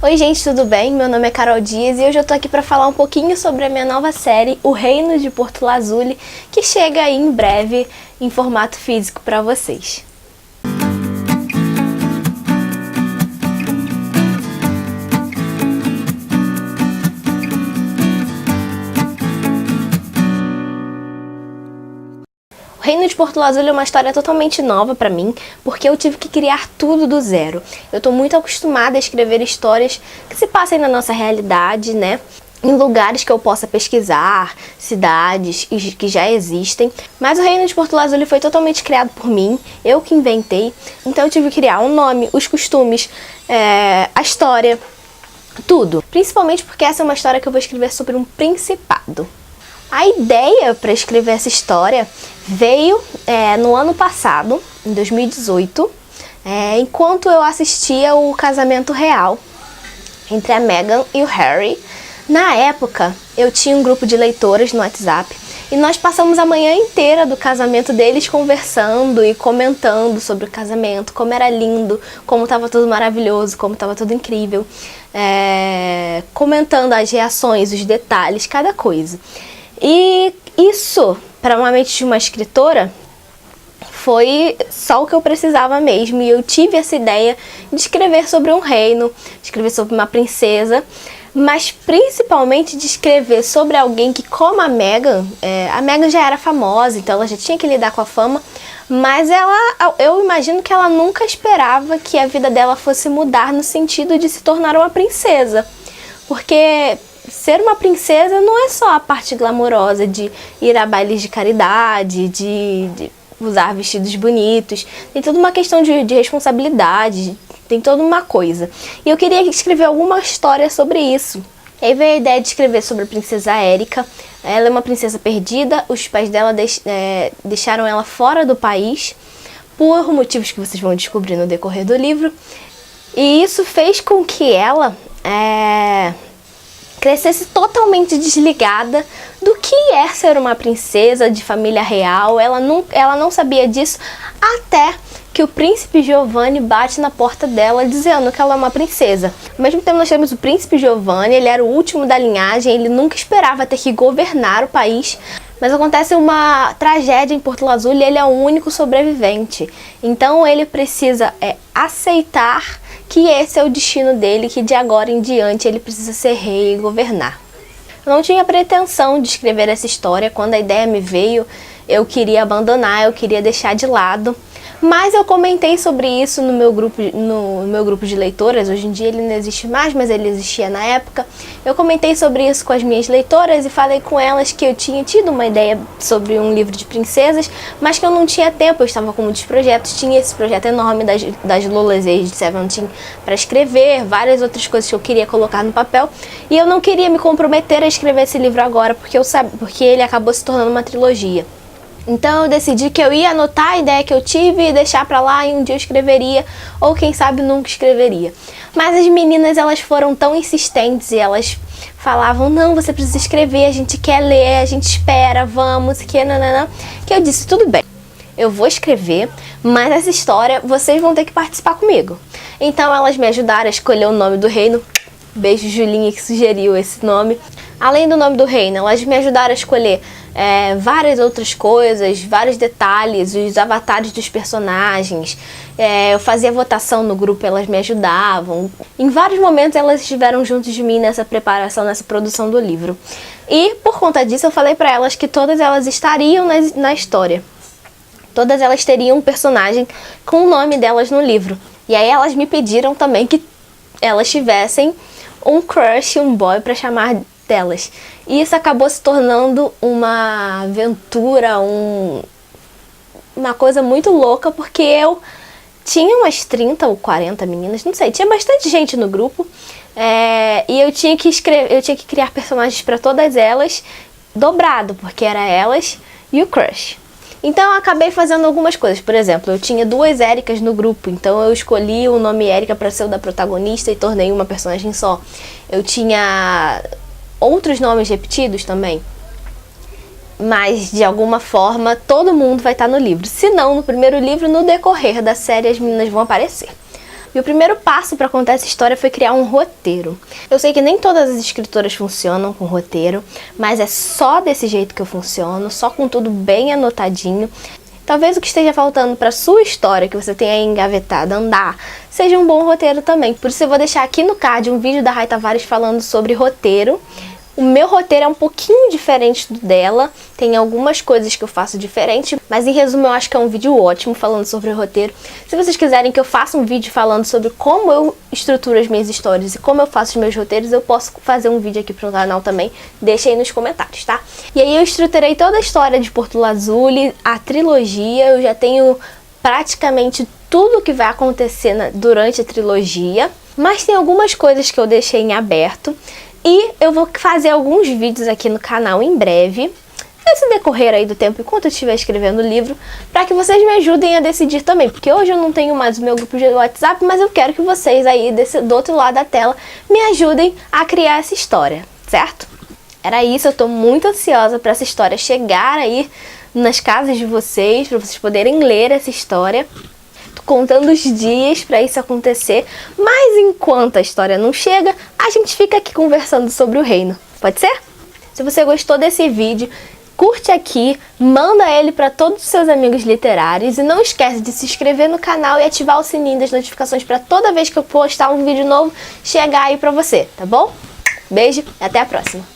Oi gente, tudo bem? Meu nome é Carol Dias e hoje eu tô aqui para falar um pouquinho sobre a minha nova série, O Reino de Porto Lazuli, que chega aí em breve em formato físico para vocês. O Reino de Porto Lazuli é uma história totalmente nova pra mim, porque eu tive que criar tudo do zero. Eu tô muito acostumada a escrever histórias que se passem na nossa realidade, né? Em lugares que eu possa pesquisar, cidades que já existem. Mas o Reino de Porto Lazuli foi totalmente criado por mim, eu que inventei. Então eu tive que criar um nome, os costumes, a história, tudo. Principalmente porque essa é uma história que eu vou escrever sobre um principado. A ideia para escrever essa história veio no ano passado, em 2018, enquanto eu assistia o casamento real entre a Meghan e o Harry. Na época, eu tinha um grupo de leitoras no WhatsApp e nós passamos a manhã inteira do casamento deles conversando e comentando sobre o casamento, como era lindo, como estava tudo maravilhoso, como estava tudo incrível, comentando as reações, os detalhes, cada coisa. E isso, para uma mente de uma escritora, foi só o que eu precisava mesmo. E eu tive essa ideia de escrever sobre um reino, de escrever sobre uma princesa, mas principalmente de escrever sobre alguém que, como a Meghan já era famosa, então ela já tinha que lidar com a fama, mas eu imagino que ela nunca esperava que a vida dela fosse mudar no sentido de se tornar uma princesa. Porque ser uma princesa não é só a parte glamourosa de ir a bailes de caridade, de usar vestidos bonitos. Tem toda uma questão de responsabilidade, tem toda uma coisa. E eu queria escrever alguma história sobre isso. E aí veio a ideia de escrever sobre a princesa Erika. Ela é uma princesa perdida, os pais dela deixaram ela fora do país, por motivos que vocês vão descobrir no decorrer do livro. E isso fez com que ela crescesse totalmente desligada do que é ser uma princesa de família real. Ela não sabia disso até que o príncipe Giovanni bate na porta dela dizendo que ela é uma princesa. Ao mesmo tempo nós temos o príncipe Giovanni, ele era o último da linhagem, ele nunca esperava ter que governar o país. Mas acontece uma tragédia em Porto Lazuli e ele é o único sobrevivente. Então ele precisa aceitar que esse é o destino dele, que de agora em diante ele precisa ser rei e governar. Eu não tinha pretensão de escrever essa história. Quando a ideia me veio, eu queria abandonar, eu queria deixar de lado. Mas eu comentei sobre isso no meu grupo de leitoras. Hoje em dia ele não existe mais, mas ele existia na época. Eu comentei sobre isso com as minhas leitoras e falei com elas que eu tinha tido uma ideia sobre um livro de princesas, mas que eu não tinha tempo, eu estava com muitos projetos. Tinha esse projeto enorme das Lolas Aged 17 para escrever, várias outras coisas que eu queria colocar no papel. E eu não queria me comprometer a escrever esse livro agora, porque ele acabou se tornando uma trilogia. Então eu decidi que eu ia anotar a ideia que eu tive e deixar pra lá, e um dia eu escreveria, ou quem sabe nunca escreveria. Mas as meninas, elas foram tão insistentes e elas falavam: não, você precisa escrever, a gente quer ler, a gente espera, vamos, que eu disse: tudo bem, eu vou escrever, mas essa história vocês vão ter que participar comigo. Então elas me ajudaram a escolher o nome do reino. Beijo Julinha, que sugeriu esse nome. Além do nome do reino, elas me ajudaram a escolher várias outras coisas, vários detalhes, os avatares dos personagens. Eu fazia votação no grupo, elas me ajudavam. Em vários momentos elas estiveram juntos de mim nessa preparação, nessa produção do livro. E por conta disso eu falei pra elas que todas elas estariam na história. Todas elas teriam um personagem com o nome delas no livro. E aí elas me pediram também que elas tivessem um crush, um boy pra chamar delas. E isso acabou se tornando uma aventura, uma coisa muito louca, porque eu tinha umas 30 ou 40 meninas, não sei, tinha bastante gente no grupo, e eu tinha que criar personagens para todas elas, dobrado, porque era elas e o crush. Então eu acabei fazendo algumas coisas. Por exemplo, eu tinha 2 Éricas no grupo, então eu escolhi o nome Érica para ser o da protagonista e tornei uma personagem só. Eu tinha outros nomes repetidos também, mas de alguma forma todo mundo vai estar no livro. Se não no primeiro livro, no decorrer da série as meninas vão aparecer. E o primeiro passo para contar essa história foi criar um roteiro. Eu sei que nem todas as escritoras funcionam com roteiro, mas é só desse jeito que eu funciono, só com tudo bem anotadinho. Talvez o que esteja faltando para sua história, que você tenha aí engavetada, andar, seja um bom roteiro também. Por isso eu vou deixar aqui no card um vídeo da Rai Tavares falando sobre roteiro. O meu roteiro é um pouquinho diferente do dela, tem algumas coisas que eu faço diferente, mas em resumo eu acho que é um vídeo ótimo falando sobre o roteiro. Se vocês quiserem que eu faça um vídeo falando sobre como eu estruturo as minhas histórias e como eu faço os meus roteiros, eu posso fazer um vídeo aqui pro canal também, deixa aí nos comentários, tá? E aí eu estruturei toda a história de Porto Lazuli, a trilogia, eu já tenho praticamente tudo que vai acontecer durante a trilogia, mas tem algumas coisas que eu deixei em aberto. E eu vou fazer alguns vídeos aqui no canal em breve, nesse decorrer aí do tempo, enquanto eu estiver escrevendo o livro, para que vocês me ajudem a decidir também, porque hoje eu não tenho mais o meu grupo de WhatsApp, mas eu quero que vocês aí do outro lado da tela me ajudem a criar essa história, certo? Era isso, eu tô muito ansiosa para essa história chegar aí nas casas de vocês, para vocês poderem ler essa história. Contando os dias para isso acontecer, mas enquanto a história não chega, a gente fica aqui conversando sobre o reino, pode ser? Se você gostou desse vídeo, curte aqui, manda ele para todos os seus amigos literários e não esquece de se inscrever no canal e ativar o sininho das notificações para toda vez que eu postar um vídeo novo chegar aí para você, tá bom? Beijo e até a próxima!